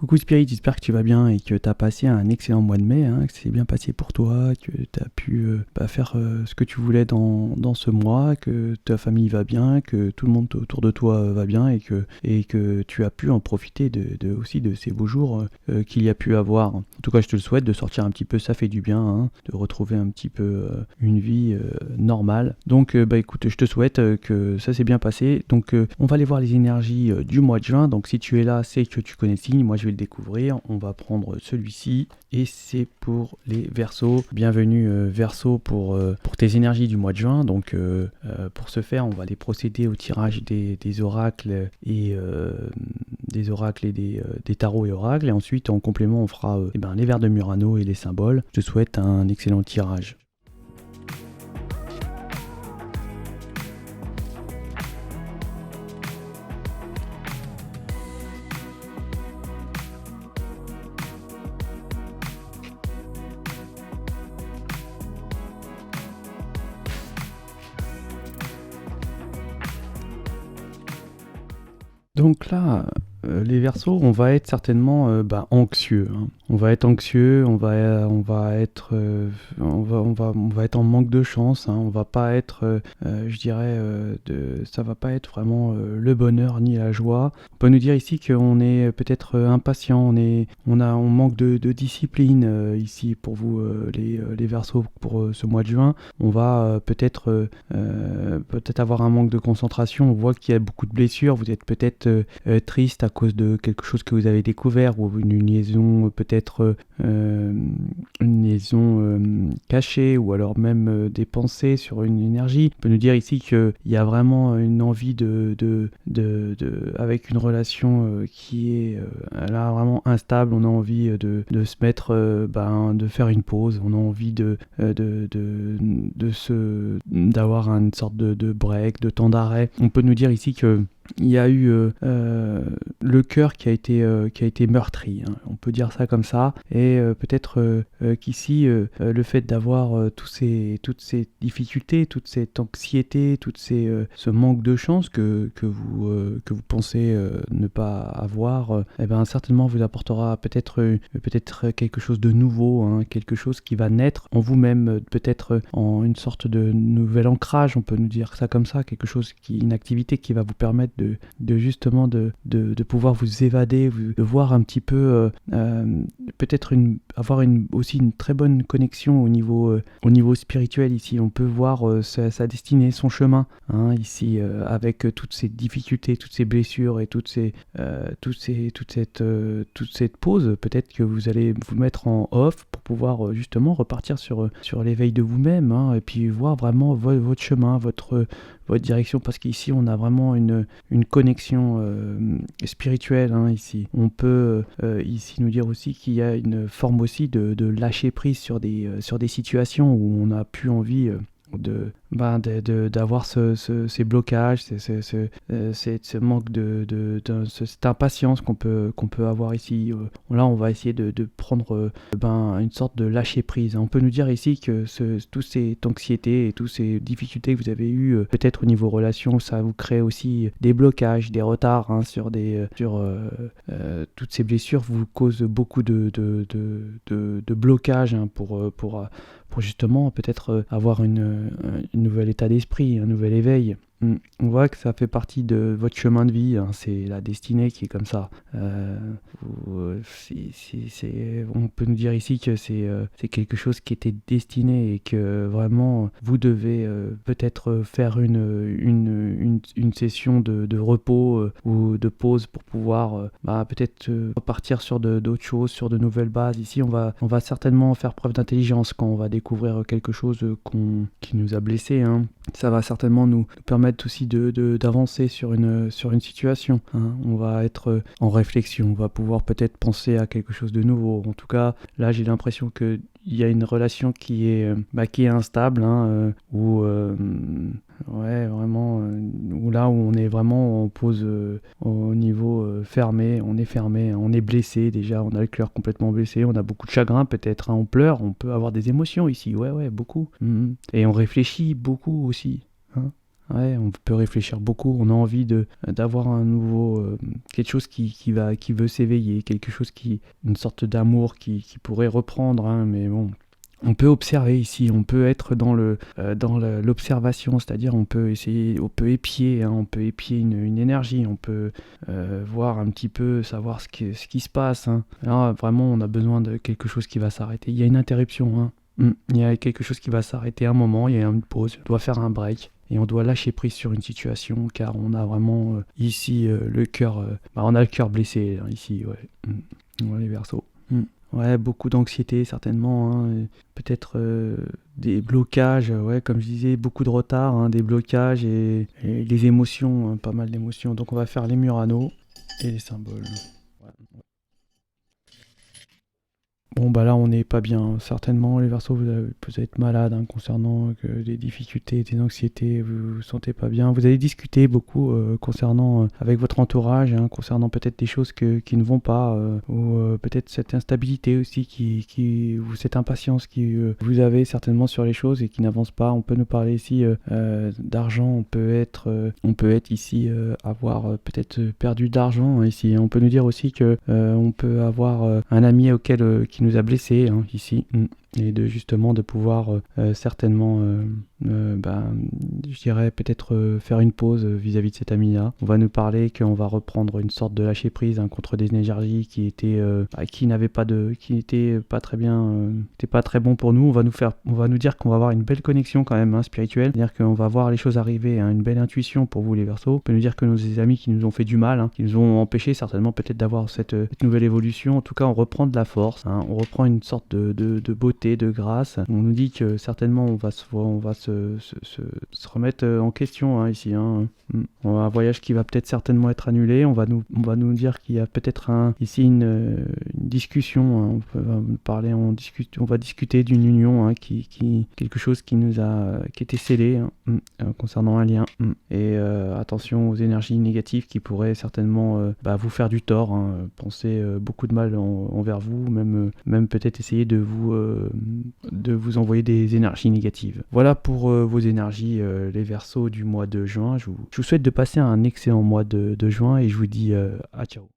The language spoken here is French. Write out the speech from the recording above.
Coucou Spirit, j'espère que tu vas bien et que tu as passé un excellent mois de mai, que c'est bien passé pour toi, que tu as pu faire ce que tu voulais dans ce mois, que ta famille va bien, que tout le monde autour de toi va bien et que tu as pu en profiter aussi de ces beaux jours qu'il y a pu avoir. En tout cas, je te le souhaite de sortir un petit peu, ça fait du bien, de retrouver un petit peu une vie normale. Donc écoute, je te souhaite que ça s'est bien passé. Donc on va aller voir les énergies du mois de juin. Donc si tu es là, c'est que tu connais le signe. Moi je vais le découvrir. On va prendre celui-ci et c'est pour les Verseaux. Bienvenue Verseau pour tes énergies du mois de juin. Donc pour ce faire, on va aller procéder au tirage des oracles et des tarots et oracles. Et ensuite en complément, on fera les vers de Murano et les symboles. Je te souhaite un excellent tirage. Donc là, les Verseaux, on va être certainement anxieux. On va être anxieux, on va être en manque de chance. On va pas être, ça va pas être vraiment le bonheur ni la joie. On peut nous dire ici qu'on est peut-être impatient, on manque de discipline ici pour vous les Verseaux pour ce mois de juin. On va peut-être avoir un manque de concentration. On voit qu'il y a beaucoup de blessures. Vous êtes peut-être triste à cause de quelque chose que vous avez découvert ou une liaison peut-être une liaison cachée ou alors même des pensées sur une énergie. On peut nous dire ici qu'il y a vraiment une envie avec une relation qui est là vraiment instable. On a envie de se mettre de faire une pause. On a envie d'avoir une sorte de break, de temps d'arrêt. On peut nous dire ici que il y a eu le cœur qui a été meurtri, on peut dire ça comme ça, et peut-être qu'ici le fait d'avoir toutes ces difficultés, toute cette anxiété, ce manque de chance que vous pensez ne pas avoir, certainement vous apportera peut-être quelque chose de nouveau, quelque chose qui va naître en vous-même, peut-être en une sorte de nouvel ancrage, on peut nous dire ça comme ça, une activité qui va vous permettre de pouvoir vous évader, de voir un petit peu, peut-être avoir aussi une très bonne connexion au niveau spirituel ici. On peut voir sa destinée, son chemin, ici, avec toutes ces difficultés, toutes ces blessures et toute cette pause. Peut-être que vous allez vous mettre en off pour pouvoir justement repartir sur l'éveil de vous-même, et puis voir vraiment votre chemin, votre direction, parce qu'ici on a vraiment une connexion spirituelle, ici. On peut ici nous dire aussi qu'il y a une forme aussi de lâcher prise sur des situations où on n'a plus envie d'avoir ces blocages, ce manque cette impatience qu'on peut avoir ici. Là, on va essayer de prendre une sorte de lâcher prise. On peut nous dire ici que toutes ces anxiétés et toutes ces difficultés que vous avez eues, peut-être au niveau relation, ça vous crée aussi des blocages, des retards sur toutes ces blessures vous causent beaucoup de blocages pour justement peut-être avoir un nouvel état d'esprit, un nouvel éveil. On voit que ça fait partie de votre chemin de vie, c'est la destinée qui est comme ça. On peut nous dire ici que c'est quelque chose qui était destiné et que vraiment vous devez peut-être faire une session de repos ou de pause pour pouvoir peut-être repartir sur d'autres choses, sur de nouvelles bases. Ici, on va certainement faire preuve d'intelligence quand on va découvrir quelque chose qui nous a blessés. Ça va certainement nous permettre aussi d'avancer sur une situation. On va être en réflexion, on va pouvoir peut-être penser à quelque chose de nouveau. En tout cas, là, j'ai l'impression qu'il y a une relation qui est instable, où vraiment, où on est vraiment en pause au niveau fermé, on est blessé déjà, on a le cœur complètement blessé, on a beaucoup de chagrin peut-être, on pleure, on peut avoir des émotions ici, ouais, beaucoup. Et on réfléchit beaucoup aussi. Ouais, on peut réfléchir beaucoup, on a envie d'avoir un nouveau, quelque chose qui veut s'éveiller, quelque chose une sorte d'amour qui pourrait reprendre, mais bon. On peut observer ici, on peut être dans l'observation, c'est-à-dire on peut épier une énergie, on peut voir un petit peu, savoir ce qui se passe. Là, vraiment, on a besoin de quelque chose qui va s'arrêter. Il y a une interruption, il y a quelque chose qui va s'arrêter un moment, il y a une pause, on doit faire un break. Et on doit lâcher prise sur une situation car on a vraiment ici le cœur, on a le cœur blessé ici, ouais. Les Verseaux. Ouais, beaucoup d'anxiété certainement, peut-être des blocages, comme je disais, beaucoup de retard, des blocages et les émotions, pas mal d'émotions. Donc on va faire les Murano et les symboles. Ouais. Bon, là, on n'est pas bien. Certainement, les Verseaux, vous êtes malade concernant des difficultés, des anxiétés, vous vous sentez pas bien. Vous allez discuter beaucoup concernant avec votre entourage, concernant peut-être des choses qui ne vont pas, ou peut-être cette instabilité aussi, ou cette impatience que vous avez certainement sur les choses et qui n'avance pas. On peut nous parler ici d'argent, on peut être ici avoir peut-être perdu d'argent ici. On peut nous dire aussi que on peut avoir un ami qui nous a blessés ici, et justement de pouvoir certainement je dirais peut-être faire une pause vis-à-vis de cet ami-là. On va nous parler qu'on va reprendre une sorte de lâcher prise contre des énergies qui n'étaient pas très bien, n'étaient pas très bon pour nous. On va nous dire qu'on va avoir une belle connexion quand même spirituelle, c'est-à-dire qu'on va voir les choses arriver, une belle intuition pour vous les Verseaux. On peut nous dire que nos amis qui nous ont fait du mal, qui nous ont empêché certainement peut-être d'avoir cette nouvelle évolution. En tout cas, on reprend de la force, on reprend une sorte de beauté, de grâce. On nous dit que certainement on va se remettre en question ici. On a un voyage qui va peut-être certainement être annulé. On va nous dire qu'il y a peut-être ici une discussion. On va discuter d'une union quelque chose qui était scellé concernant un lien. Et attention aux énergies négatives qui pourraient certainement vous faire du tort. Penser beaucoup de mal envers vous, même peut-être essayer de vous envoyer des énergies négatives. Voilà pour vos énergies, les Verseaux du mois de juin. Je vous souhaite de passer un excellent mois de juin et je vous dis à ciao.